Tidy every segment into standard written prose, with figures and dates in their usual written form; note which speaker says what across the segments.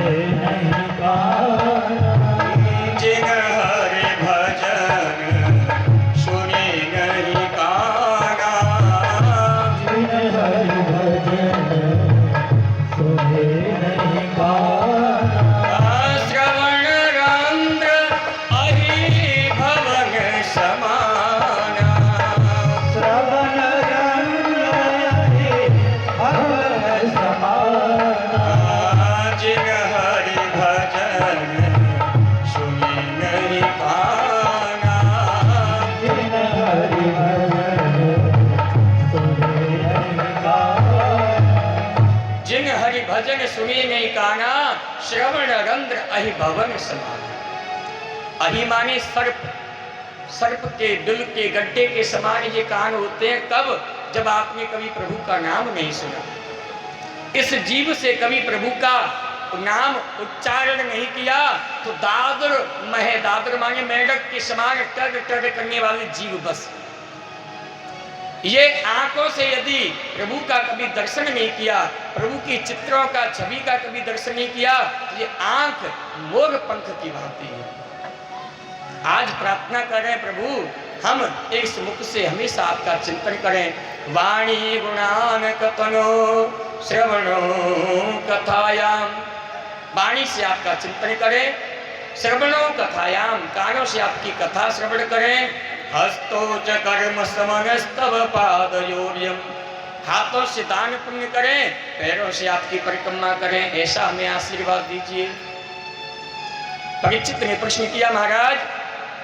Speaker 1: नहीं काना।
Speaker 2: जिन हरि भजन सुने नहीं काना।
Speaker 1: जिन हरि भजन सुने नहीं काना।
Speaker 2: श्रवण रंध्र अहि भवन समाना।
Speaker 1: श्रवण रंध्र अहि भवन समाना।
Speaker 2: जिन हरि भजन सुने नहीं काना।
Speaker 1: जिन हरि भजन सुने नहीं काना।
Speaker 2: जिन हरि भजन सुने नहीं काना। श्रवण रंध्र अहि भवन समाना। अहि माने सर्प, सर्प के बिल के गड्ढे के समान ये कान होते हैं। कब? जब आपने कभी प्रभु का नाम नहीं सुना, इस जीव से कभी प्रभु का नाम उच्चारण नहीं किया, तो दादर महे, दादर माने मेढक के समान टर टर करने वाले जीव बस। ये आंखों से यदि प्रभु का कभी दर्शन नहीं किया, प्रभु की चित्रों का छवि का कभी दर्शन नहीं किया, तो ये आंख मोर पंख की भांति है। आज प्रार्थना करें प्रभु हम इस मुख से हमेशा आपका चिंतन करें। वाणी गुणान कथनो श्रवणो कथायाम। वाणी से आपका चिंतन करें, श्रवणो कथायाम, कानों से आपकी कथा श्रवण करें। हस्तो च कर्म समनस्तव पादयोर्यम, हाथों से दान पुण्य करें, पैरों से आपकी परिक्रमा करें। ऐसा हमें आशीर्वाद दीजिए। परीक्षित ने प्रश्न किया, महाराज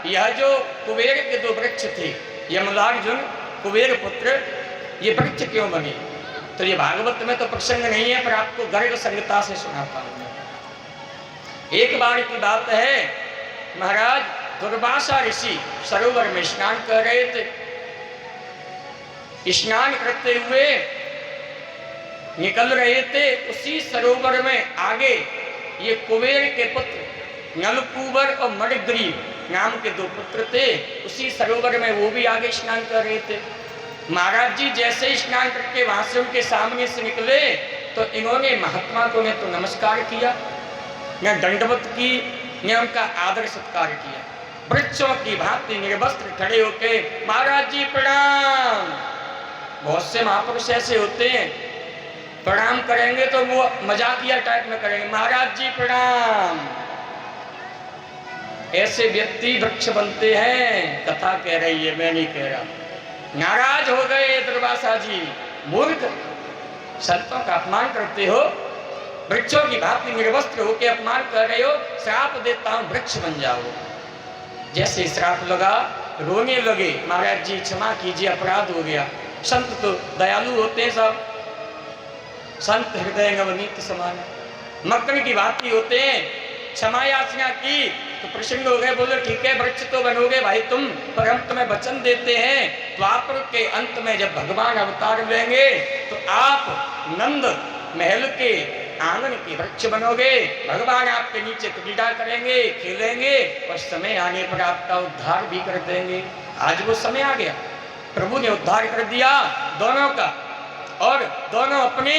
Speaker 2: यह जो कुबेर के दो वृक्ष थे, यमलार्जुन कुबेर पुत्र, ये वृक्ष क्यों बने? तो ये भागवत में तो प्रसंग नहीं है, पर आपको गर्ग संगता से सुनाता हूं। एक बार की बात है, महाराज दुर्वासा ऋषि सरोवर में स्नान कर रहे थे। स्नान करते हुए निकल रहे थे। उसी सरोवर में आगे ये कुबेर के पुत्र नलकूबर और मणिग्रीव नाम के दो पुत्र थे। उसी सरोवर में वो भी आगे स्नान कर रहे थे। महाराज जी जैसे स्नान करके वहां से उनके सामने से निकले, तो इन्होंने महात्मा को ने तो नमस्कार किया, न दंडवत की, ने उनका आदर सत्कार किया। वृक्षों की भांति निर्वस्त्र खड़े होके महाराज जी प्रणाम। बहुत से महापुरुष ऐसे होते हैं, प्रणाम करेंगे तो वो मजाकिया टाइप में करेंगे, महाराज जी प्रणाम। ऐसे व्यक्ति वृक्ष बनते हैं। कथा कह रही है, मैं नहीं कह रहा। नाराज हो गए दुर्वासा जी, मूर्ख, संतों का अपमान करते हो, वृक्षों की भांति निर्वस्त्र होके अपमान कर रहे हो, श्राप देता हूं वृक्ष बन जाओ। जैसे श्राप लगा, रोने लगे, महाराज जी क्षमा कीजिए, अपराध हो गया। संत तो दयालु होते हैं सब, संत हृदय नवनीत समान, मक्खन की भांति होते हैं। क्षमा याचना की तो प्रसन्न हो गए, बोले ठीक है वृक्ष तो बनोगे भाई तुम, पर हम तुम्हें वचन देते हैं, द्वापर के अंत में जब भगवान अवतार लेंगे तो आप नंद महल के आंगन के वृक्ष बनोगे। भगवान आपके नीचे क्रीड़ा करेंगे, खेलेंगे, और समय आने पर आपका उद्धार भी कर देंगे। आज वो समय आ गया, प्रभु ने उद्धार कर दिया दोनों का, और दोनों अपने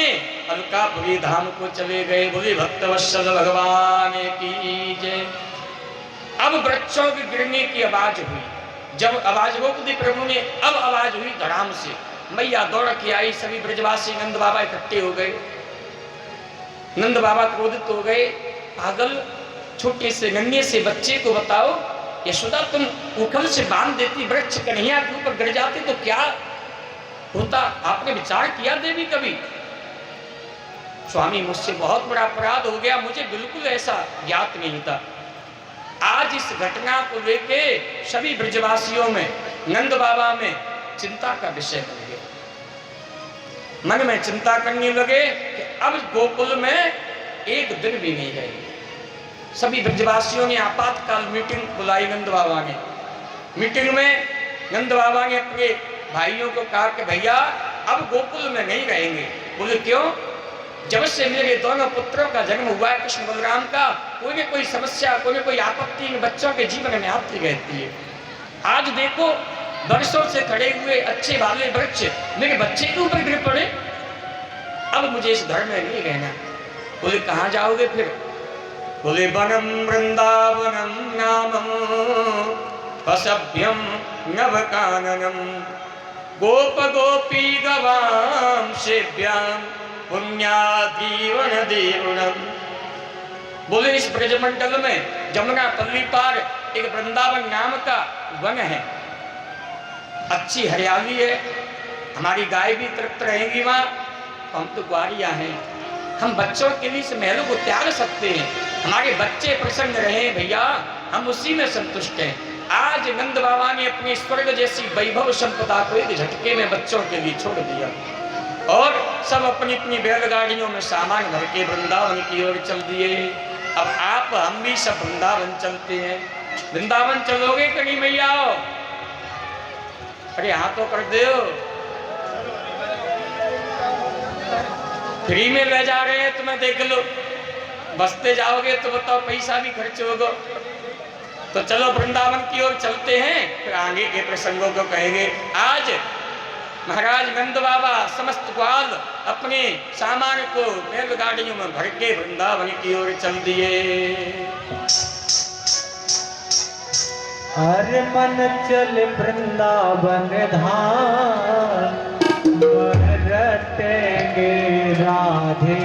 Speaker 2: अलकापुरी धाम को चले गए। बोले भक्तवत्सल भगवान की जय। अब वृक्षों की गिरने की आवाज हुई। जब आवाज रोक दी प्रभु ने, अब आवाज हुई धड़ाम से। मैया दौड़ के आई, सभी ब्रजवासी नंद बाबा इकट्ठे हो गए। नंद बाबा क्रोधित हो गए, पागल छोटे से नन्हे से बच्चे को बताओ, यशोदा तुम उखल से बांध देती, वृक्ष कन्हैया के ऊपर गिर जाते तो क्या होता? आपने विचार किया देवी कभी? स्वामी मुझसे बहुत बड़ा अपराध हो गया, मुझे बिल्कुल ऐसा ज्ञात नहीं था। आज इस घटना को लेके सभी ब्रजवासियों में, नंद बाबा में चिंता का विषय बन गया। मन में चिंता करने लगे कि अब गोकुल में एक दिन भी नहीं रहेगी। सभी ब्रजवासियों ने आपातकाल मीटिंग बुलाई नंद बाबा ने। मीटिंग में नंद बाबा ने अपने भाइयों को कहा कि भैया अब गोकुल में नहीं रहेंगे। बोले क्यों? जब से मेरे दोनों पुत्रों का जन्म हुआ है कृष्ण बलराम का, कोई न कोई समस्या, कोई न कोई आपत्ति इन बच्चों के जीवन में आती रहती है। आज देखो वर्षों से खड़े हुए अच्छे वाले वृक्ष मेरे बच्चे के ऊपर गिर पड़े। अब मुझे इस घर में नहीं रहना। बोले कहाँ जाओगे फिर? बोले वनम वृंदावनम नामम असभ्यम नवकाननम गोप गोपी गवाम सेव्याम पुण्यादीवन देवनम। बोले इस ब्रजमंडल में जमुना पल्ली पार एक वृंदावन नाम का वन है, अच्छी हरियाली है, हमारी गाय भी तृप्त रहेंगी वहाँ। हम तो ग्वारियाँ हैं, हम बच्चों के लिए इस महलों को त्याग सकते हैं, हमारे बच्चे प्रसन्न रहे भैया, हम उसी में संतुष्ट हैं। आज नंद बाबा ने अपनी स्वर्ग जैसी वैभव संपदा को एक झटके में बच्चों के लिए छोड़ दिया और सब अपनी अपनी बैलगाड़ियों में सामान भर के वृंदावन की ओर चल दिए। अब आप हम भी सब वृंदावन चलते हैं। वृंदावन चलोगे कि नहीं भैया? अरे हाँ तो कर दो, फ्री में ले जा रहे हैं तुम्हें, देख लो। बसते जाओगे तो बताओ पैसा भी खर्च होगा। तो चलो वृंदावन की ओर चलते हैं, फिर आगे के प्रसंगों को कहेंगे। आज महाराज नंद बाबा समस्त ग्वाल अपने सामान को बैलगाड़ियों में भर के वृंदावन की ओर चल दिए।
Speaker 1: हर मन चल वृंदावन धाम, रटेंगे राधे।